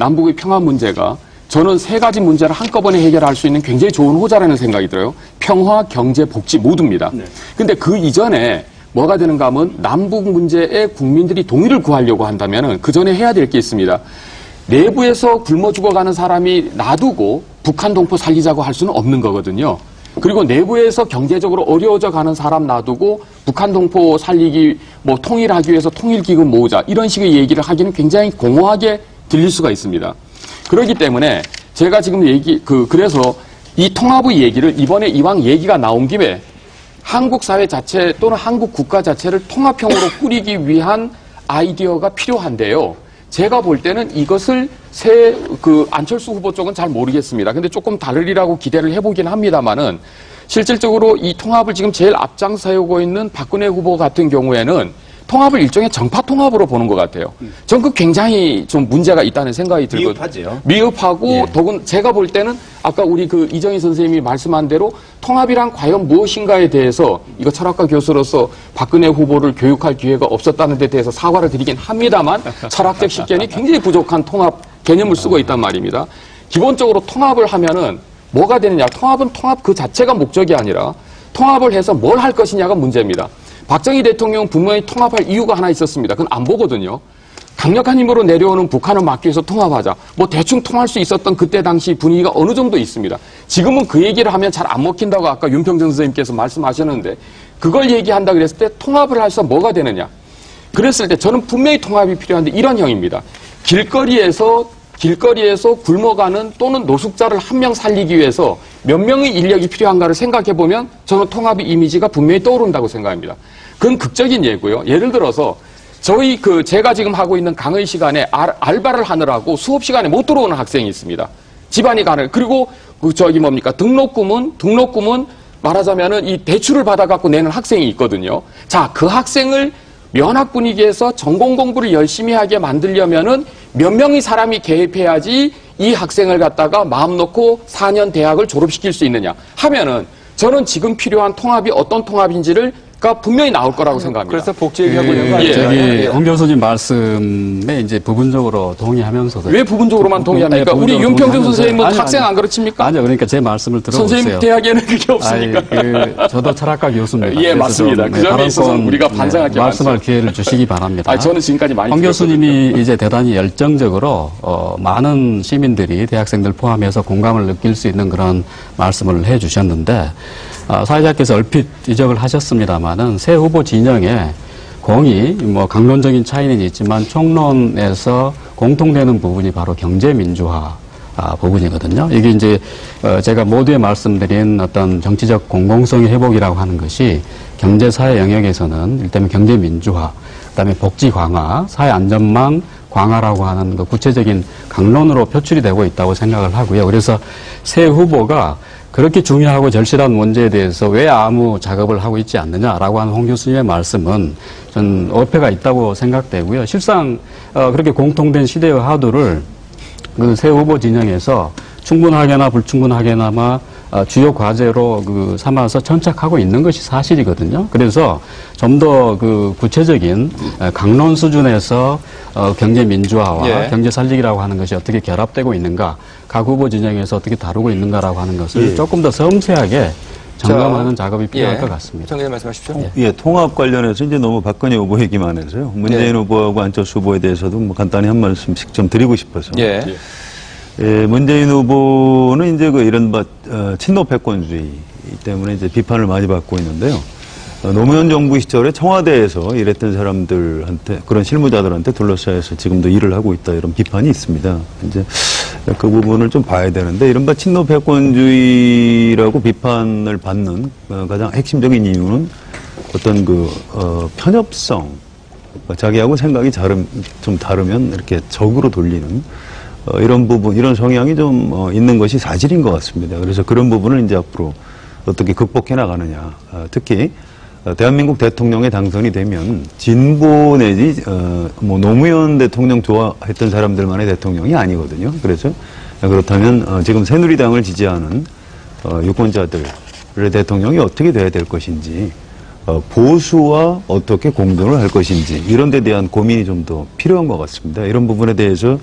남북의 평화 문제가 저는 세 가지 문제를 한꺼번에 해결할 수 있는 굉장히 좋은 호자라는 생각이 들어요. 평화, 경제, 복지 모두입니다. 근데 그 이전에 뭐가 되는가 하면 남북 문제에 국민들이 동의를 구하려고 한다면 그 전에 해야 될 게 있습니다. 내부에서 굶어 죽어가는 사람이 놔두고 북한 동포 살리자고 할 수는 없는 거거든요. 그리고 내부에서 경제적으로 어려워져 가는 사람 놔두고 북한 동포 살리기, 뭐 통일하기 위해서 통일기금 모으자 이런 식의 얘기를 하기는 굉장히 공허하게 들릴 수가 있습니다. 그렇기 때문에 제가 지금 그래서 이 통합의 얘기를 이번에 이왕 얘기가 나온 김에 한국 사회 자체 또는 한국 국가 자체를 통합형으로 꾸리기 위한 아이디어가 필요한데요. 제가 볼 때는 이것을 안철수 후보 쪽은 잘 모르겠습니다. 근데 조금 다르리라고 기대를 해보긴 합니다만은 실질적으로 이 통합을 지금 제일 앞장서고 있는 박근혜 후보 같은 경우에는 통합을 일종의 정파 통합으로 보는 것 같아요. 전 그 굉장히 좀 문제가 있다는 생각이 들거든요. 미흡하죠. 미흡하고 예. 더군 제가 볼 때는 아까 우리 이정희 선생님이 말씀한 대로 통합이란 과연 무엇인가에 대해서 이거 철학가 교수로서 박근혜 후보를 교육할 기회가 없었다는 데 대해서 사과를 드리긴 합니다만 철학적 식견이 굉장히 부족한 통합 개념을 쓰고 있단 말입니다. 기본적으로 통합을 하면은 뭐가 되느냐. 통합은 통합 그 자체가 목적이 아니라 통합을 해서 뭘 할 것이냐가 문제입니다. 박정희 대통령 분명히 통합할 이유가 하나 있었습니다. 그건 안보거든요. 강력한 힘으로 내려오는 북한을 막기 위해서 통합하자. 뭐 대충 통할 수 있었던 그때 당시 분위기가 어느 정도 있습니다. 지금은 그 얘기를 하면 잘 안 먹힌다고 아까 윤평정 선생님께서 말씀하셨는데 그걸 얘기한다 그랬을 때 통합을 해서 뭐가 되느냐. 그랬을 때 저는 분명히 통합이 필요한데 이런 형입니다. 길거리에서 굶어가는 또는 노숙자를 한 명 살리기 위해서 몇 명의 인력이 필요한가를 생각해보면 저는 통합의 이미지가 분명히 떠오른다고 생각합니다. 그건 극적인 예고요. 예를 들어서 제가 지금 하고 있는 강의 시간에 알바를 하느라고 수업 시간에 못 들어오는 학생이 있습니다. 집안이 그리고 등록금은 말하자면은 이 대출을 받아갖고 내는 학생이 있거든요. 자, 그 학생을 면학 분위기에서 전공 공부를 열심히 하게 만들려면은 몇 명의 사람이 개입해야지 이 학생을 갖다가 마음 놓고 4년 대학을 졸업시킬 수 있느냐 하면은 저는 지금 필요한 통합이 어떤 통합인지가 분명히 나올 거라고 생각합니다. 그래서 복지 얘기하고 있는 거 아니에요? 홍 교수님 말씀에 이제 부분적으로 동의하면서도 왜 부분적으로만 동의합니까? 우리 윤평정 선생님은 학생 안 가르칩니까? 아니요, 그러니까 제 말씀을 들어보세요. 선생님 대학에는 그게 없으니까. 저도 철학과 교수입니다. 예, 맞습니다. 그 점에 있어서 우리가 반성할 게 말씀할 기회를 주시기 바랍니다. 저는 지금까지 많이 홍 교수님이 이제 대단히 열정적으로 많은 시민들이 대학생들 포함해서 공감을 느낄 수 있는 그런 말씀을 해주셨는데 사회자께서 얼핏 지적을 하셨습니다만은 새 후보 진영에 공이 강론적인 차이는 있지만 총론에서 공통되는 부분이 바로 경제민주화 부분이거든요. 이게 이제 제가 모두에 말씀드린 어떤 정치적 공공성의 회복이라고 하는 것이 경제사회 영역에서는 일테면 경제민주화, 그다음에 복지 강화, 사회 안전망 강화라고 하는 그 구체적인 강론으로 표출이 되고 있다고 생각을 하고요. 그래서 새 후보가 그렇게 중요하고 절실한 문제에 대해서 왜 아무 작업을 하고 있지 않느냐라고 하는 홍 교수님의 말씀은 전 어폐가 있다고 생각되고요. 실상 그렇게 공통된 시대의 화두를 그 새 후보 진영에서 충분하게나 불충분하게나마 주요 과제로 삼아서 천착하고 있는 것이 사실이거든요. 그래서 좀 더 구체적인 강론 수준에서 경제 민주화와 경제 살리기라고 하는 것이 어떻게 결합되고 있는가, 각 후보 진영에서 어떻게 다루고 있는가라고 하는 것을 조금 더 섬세하게 점검하는 작업이 필요할 것 같습니다. 정의님 말씀하십시오. 통합 관련해서 이제 너무 박근혜 후보 얘기만 해서요. 문재인 후보하고 안철수 후보에 대해서도 간단히 한 말씀씩 좀 드리고 싶어서. 문재인 후보는 이제 이런 친노 패권주의 때문에 이제 비판을 많이 받고 있는데요. 노무현 정부 시절에 청와대에서 일했던 사람들한테, 그런 실무자들한테 둘러싸여서 지금도 일을 하고 있다, 이런 비판이 있습니다. 이제 그 부분을 좀 봐야 되는데, 이른바 친노 패권주의라고 비판을 받는 가장 핵심적인 이유는 어떤 편협성, 자기하고 생각이 좀 다르면 이렇게 적으로 돌리는 이런 부분, 이런 성향이 좀 있는 것이 사실인 것 같습니다. 그래서 그런 부분을 이제 앞으로 어떻게 극복해 나가느냐. 특히 대한민국 대통령에 당선이 되면 진보 내지 노무현 대통령 좋아했던 사람들만의 대통령이 아니거든요. 그래서 그렇다면 지금 새누리당을 지지하는 유권자들의 대통령이 어떻게 돼야 될 것인지, 보수와 어떻게 공존을 할 것인지, 이런 데 대한 고민이 좀 더 필요한 것 같습니다. 이런 부분에 대해서